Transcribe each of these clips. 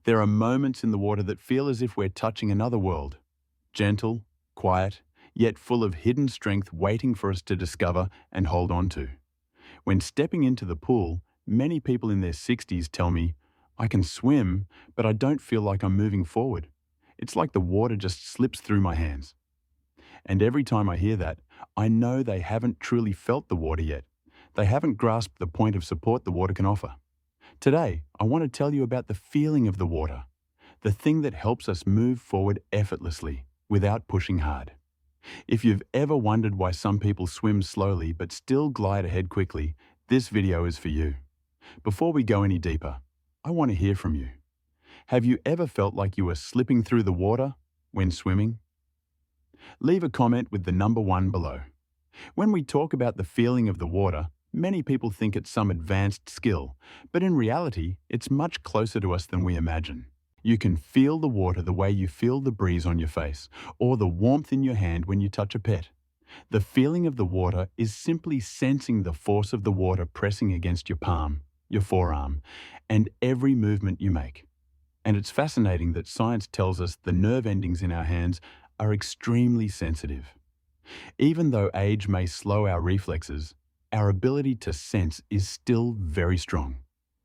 There are moments in the water that feel as if we're touching another world. Gentle, quiet, yet full of hidden strength waiting for us to discover and hold on to. When stepping into the pool, many people in their 60s tell me, "I can swim, but I don't feel like I'm moving forward. It's like the water just slips through my hands." And every time I hear that, I know they haven't truly felt the water yet. They haven't grasped the point of support the water can offer. Today, I want to tell you about the feeling of the water, the thing that helps us move forward effortlessly, without pushing hard. If you've ever wondered why some people swim slowly but still glide ahead quickly, this video is for you. Before we go any deeper, I want to hear from you. Have you ever felt like you were slipping through the water when swimming? Leave a comment with the number 1 below. When we talk about the feeling of the water, many people think it's some advanced skill, but in reality, it's much closer to us than we imagine. You can feel the water the way you feel the breeze on your face, or the warmth in your hand when you touch a pet. The feeling of the water is simply sensing the force of the water pressing against your palm, your forearm, and every movement you make. And it's fascinating that science tells us the nerve endings in our hands are extremely sensitive. Even though age may slow our reflexes, our ability to sense is still very strong,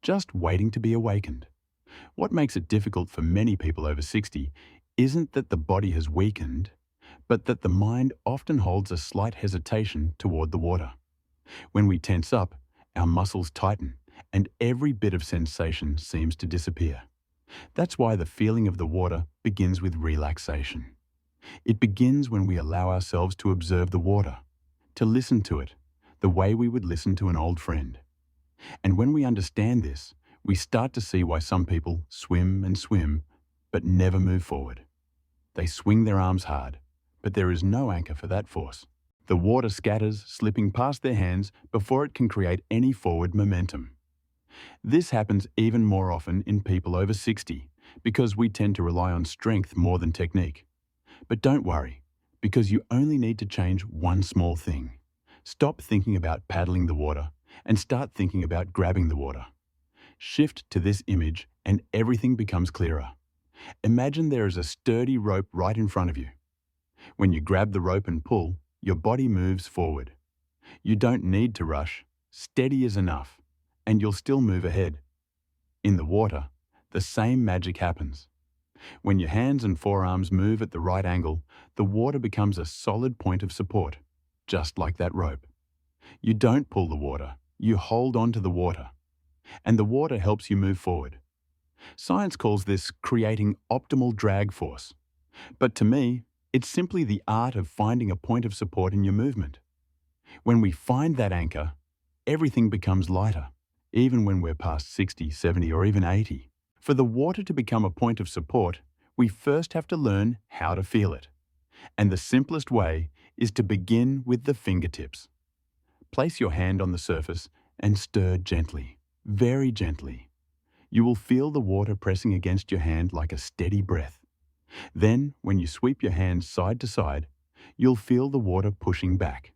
just waiting to be awakened. What makes it difficult for many people over 60 isn't that the body has weakened, but that the mind often holds a slight hesitation toward the water. When we tense up, our muscles tighten, and every bit of sensation seems to disappear. That's why the feeling of the water begins with relaxation. It begins when we allow ourselves to observe the water, to listen to it, the way we would listen to an old friend. And when we understand this, we start to see why some people swim and swim, but never move forward. They swing their arms hard, but there is no anchor for that force. The water scatters, slipping past their hands before it can create any forward momentum. This happens even more often in people over 60, because we tend to rely on strength more than technique. But don't worry, because you only need to change one small thing. Stop thinking about paddling the water and start thinking about grabbing the water. Shift to this image and everything becomes clearer. Imagine there is a sturdy rope right in front of you. When you grab the rope and pull, your body moves forward. You don't need to rush. Steady is enough, and you'll still move ahead. In the water, the same magic happens. When your hands and forearms move at the right angle, the water becomes a solid point of support, just like that rope. You don't pull the water, you hold on to the water. And the water helps you move forward. Science calls this creating optimal drag force. But to me, it's simply the art of finding a point of support in your movement. When we find that anchor, everything becomes lighter, even when we're past 60, 70, or even 80. For the water to become a point of support, we first have to learn how to feel it. And the simplest way is to begin with the fingertips. Place your hand on the surface and stir gently, very gently. You will feel the water pressing against your hand like a steady breath. Then, when you sweep your hands side to side, you'll feel the water pushing back.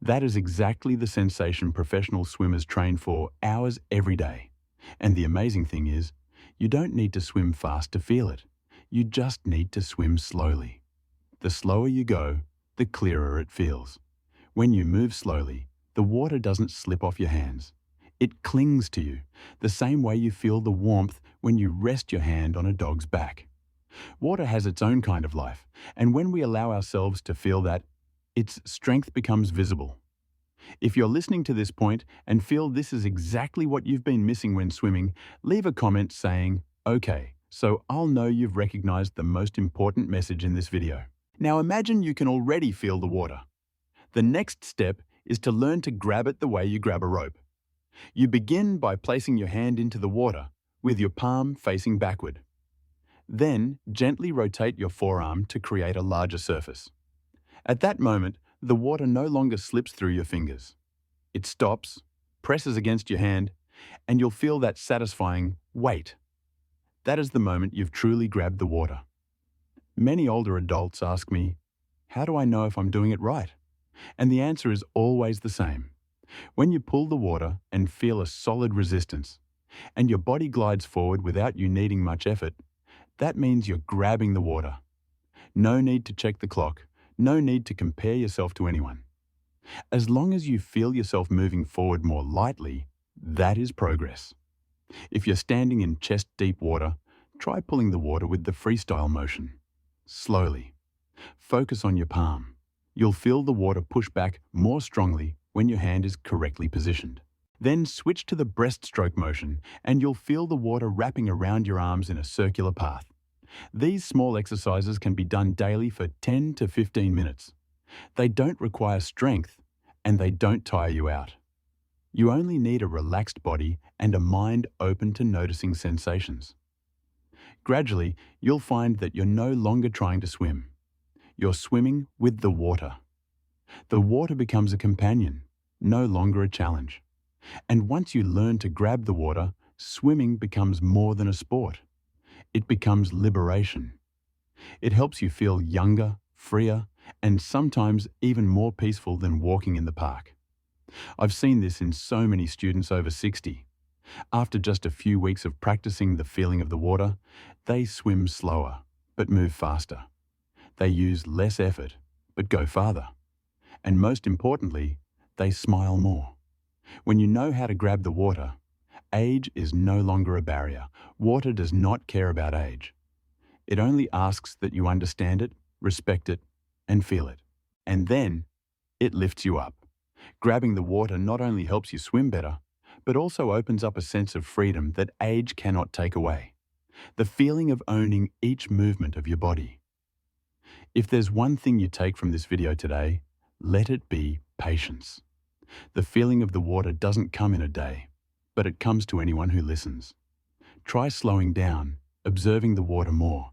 That is exactly the sensation professional swimmers train for hours every day. And the amazing thing is, you don't need to swim fast to feel it. You just need to swim slowly. The slower you go, the clearer it feels. When you move slowly, the water doesn't slip off your hands. It clings to you, the same way you feel the warmth when you rest your hand on a dog's back. Water has its own kind of life, and when we allow ourselves to feel that, its strength becomes visible. If you're listening to this point and feel this is exactly what you've been missing when swimming, leave a comment saying, "Okay, so I'll know you've recognized the most important message in this video." Now imagine you can already feel the water. The next step is to learn to grab it the way you grab a rope. You begin by placing your hand into the water, with your palm facing backward. Then, gently rotate your forearm to create a larger surface. At that moment, the water no longer slips through your fingers. It stops, presses against your hand, and you'll feel that satisfying weight. That is the moment you've truly grabbed the water. Many older adults ask me, "How do I know if I'm doing it right?" And the answer is always the same. When you pull the water and feel a solid resistance, and your body glides forward without you needing much effort, that means you're grabbing the water. No need to check the clock. No need to compare yourself to anyone. As long as you feel yourself moving forward more lightly, that is progress. If you're standing in chest-deep water, try pulling the water with the freestyle motion. Slowly. Focus on your palm. You'll feel the water push back more strongly when your hand is correctly positioned. Then switch to the breaststroke motion and you'll feel the water wrapping around your arms in a circular path. These small exercises can be done daily for 10 to 15 minutes. They don't require strength and they don't tire you out. You only need a relaxed body and a mind open to noticing sensations. Gradually, you'll find that you're no longer trying to swim. You're swimming with the water. The water becomes a companion, no longer a challenge. And once you learn to grab the water, swimming becomes more than a sport. It becomes liberation. It helps you feel younger, freer, and sometimes even more peaceful than walking in the park. I've seen this in so many students over 60. After just a few weeks of practicing the feeling of the water, they swim slower, but move faster. They use less effort, but go farther. And most importantly, they smile more. When you know how to grab the water, age is no longer a barrier. Water does not care about age. It only asks that you understand it, respect it, and feel it. And then, it lifts you up. Grabbing the water not only helps you swim better, but also opens up a sense of freedom that age cannot take away. The feeling of owning each movement of your body. If there's one thing you take from this video today, let it be patience. The feeling of the water doesn't come in a day, but it comes to anyone who listens. Try slowing down, observing the water more,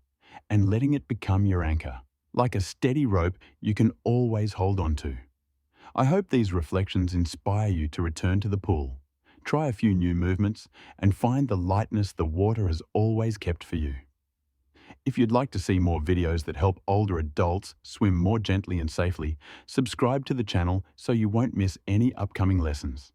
and letting it become your anchor, like a steady rope you can always hold on to. I hope these reflections inspire you to return to the pool, try a few new movements, and find the lightness the water has always kept for you. If you'd like to see more videos that help older adults swim more gently and safely, subscribe to the channel so you won't miss any upcoming lessons.